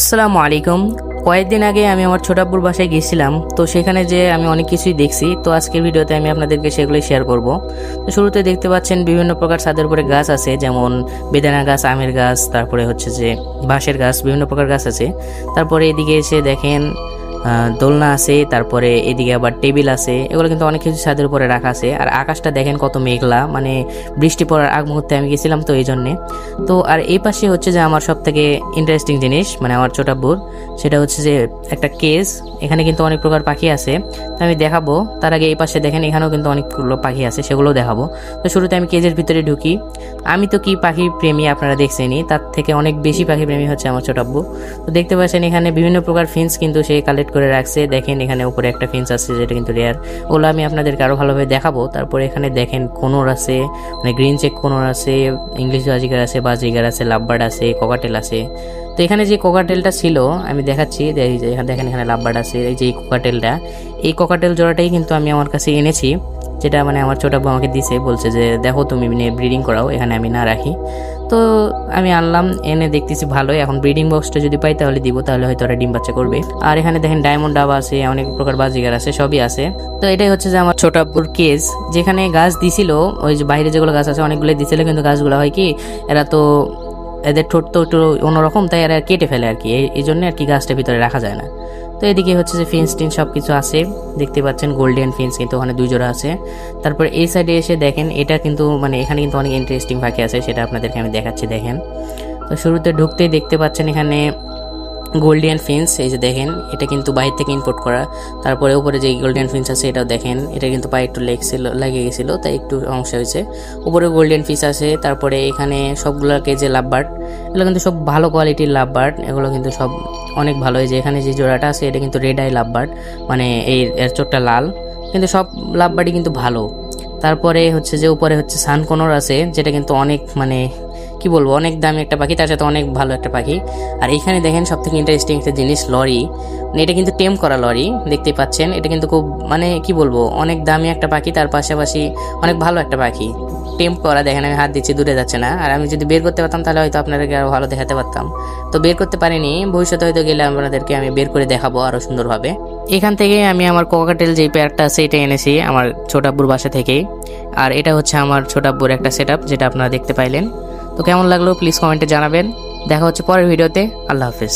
আসসালামু আলাইকুম। কয়েকদিন আগে আমি আমার ছোট আব্বুর বাসায় গেছিলাম, তো সেখানে যে আমি অনেক কিছুই দেখছি। তো আজকের ভিডিওতে আমি আপনাদেরকে সেগুলোই শেয়ার করব। তো শুরুতে দেখতে পাচ্ছেন বিভিন্ন প্রকার ছাদের উপরে গাছ আছে, যেমন বেদানা গাছ, আমের গাছ, তারপরে হচ্ছে যে বাঁশের গাছ, বিভিন্ন প্রকার গাছ আছে। তারপরে এদিকে এসে দেখেন দোলনা আছে, তারপরে এদিকে আবার টেবিল আছে। এগুলো কিন্তু অনেক কিছু ছাদের উপরে রাখা আছে। আর আকাশটা দেখেন কত মেঘলা, মানে বৃষ্টি পড়ার আগ মুহূর্তে আমি গেছিলাম তো এই জন্যে। তো আর এই পাশে হচ্ছে যে আমার সব থেকে ইন্টারেস্টিং জিনিস, মানে আমার ছোট আব্বুর, সেটা হচ্ছে যে একটা কেজ। এখানে কিন্তু অনেক প্রকার পাখি আছে, তো আমি দেখাবো। তার আগে এই পাশে দেখেন এখানেও কিন্তু অনেকগুলো পাখি আছে, সেগুলোও দেখাবো। তো শুরুতে আমি কেজের ভিতরে ঢুকি। আমি তো কি পাখি প্রেমী আপনারা দেখছেনই, তার থেকে অনেক বেশি পাখি প্রেমী হচ্ছে আমার ছোট আব্বু। তো দেখতে পাচ্ছেন এখানে বিভিন্ন প্রকার ফিন্স কিন্তু সে কালেক্ট করে রাখছে। দেখেন এখানে উপরে একটা ফিন্স আছে যেটা কিন্তু রেয়ার, ওগুলো আমি আপনাদেরকে আরো ভালোভাবে দেখাবো। তারপরে এখানে দেখেন কোনোর আছে, মানে গ্রিন চেক কোনোর আছে, ইংলিশ বাজিগার আছে, বাজিগার আছে, লাভবার্ড আছে, ককাটেল আছে। তো এখানে যে কোকাটেলটা ছিল আমি দেখাচ্ছি, দেখেন এখানে লাভবার্ড আছে। এই যে এই কোকাটেলটা, এই কোকাটেল জোড়াটাই কিন্তু আমি আমার কাছে এনেছি, যেটা মানে আমার ছোট আব্বু আমাকে দিছে, বলছে যে দেখো তুমি ব্রিডিং করাও, এখানে আমি না রাখি। তো আমি আনলাম, এনে দেখতেছি ভালোই। এখন ব্রিডিং বক্সটা যদি পাই তাহলে দিব, তাহলে হয়তো ওরা ডিম বাচ্চা করবে। আর এখানে দেখেন ডায়মন্ড ডাব আছে, অনেক প্রকার বাজিগার আছে, সবই আছে। তো এটাই হচ্ছে যে আমার ছোট আব্বুর কেজ। যেখানে গাছ দিছিল, ওই যে বাইরে যেগুলো গাছ আছে অনেকগুলো দিছিল, কিন্তু গাছগুলো হয় কি এরা তো এদের ঠোঁট তো একটু অন্যরকম, তাই এরা কেটে ফেলে আর কি, এই জন্য আর কি গাছটা ভিতরে রাখা যায় না। তো এদিকে হচ্ছে যে ফিন্স টিন সব কিছু আছে, দেখতে পাচ্ছেন গোল্ডেন ফিন্স কিন্তু ওখানে 2 জোড়া আছে। তারপর এই সাইডে এসে দেখেন এটা কিন্তু মানে এখানে কিন্তু অনেক ইন্টারেস্টিং পাখি আছে, সেটা আপনাদেরকে আমি দেখাচ্ছি। দেখেন, তো শুরুতে ঢুকতেই দেখতে পাচ্ছেন এখানে গোল্ডেন ফিন্স, এই যে দেখেন এটা কিন্তু বাইরে থেকে ইম্পোর্ট করা। তারপরে উপরে যে গোল্ডেন ফিন্স আছে এটাও দেখেন, এটা কিন্তু পায়ে একটু লেগে গেছিল, তাই একটু সমস্যা হয়েছে। উপরে গোল্ডেন ফিস আছে। তারপরে এখানে সবগুলোকে যে লাভবার্ড, এগুলো কিন্তু সব ভালো কোয়ালিটির লাভবার্ড, এগুলো কিন্তু সব অনেক ভালো। এই যে এখানে যে জোড়াটা আছে এটা কিন্তু রেড আই লাভবার্ড, মানে এর চোখটা লাল, কিন্তু সব লাভবার্ডই কিন্তু ভালো। তারপরে হচ্ছে যে উপরে হচ্ছে সানকোনর আছে, যেটা কিন্তু অনেক মানে কি বলবো, অনেক দামি একটা পাখি, তার সাথে অনেক ভালো একটা পাখি। আর এইখানে দেখেন সব থেকে ইন্টারেস্টিং একটা জিনিস, লরি। এটা কিন্তু টেম করা লরি, দেখতে পাচ্ছেন। এটা কিন্তু খুব মানে কি বলবো, অনেক দামি একটা পাখি, তার পাশাপাশি অনেক ভালো একটা পাখি। টেম করা, দেখেন আমি হাত দিচ্ছি, দূরে যাচ্ছে না। আর আমি যদি বের করতে পারতাম তাহলে হয়তো আপনাদেরকে আরো ভালো দেখাতে পারতাম। তো বের করতে পারিনি, ভবিষ্যতে হয়তো গেলে আপনাদেরকে আমি বের করে দেখাবো আরো সুন্দরভাবে। এখান থেকে আমি আমার কোকাটেল যে পেয়ারটা আছে এটা এনেছি আমার ছোট আব্বুর বাসা থেকেই। আর এটা হচ্ছে আমার ছোট আব্বুর একটা সেটআপ, যেটা আপনারা দেখতে পাইলেন। তো কেমন লাগলো প্লিজ কমেন্টে জানাবেন। দেখা হচ্ছে পরের ভিডিওতে। আল্লাহ হাফেজ।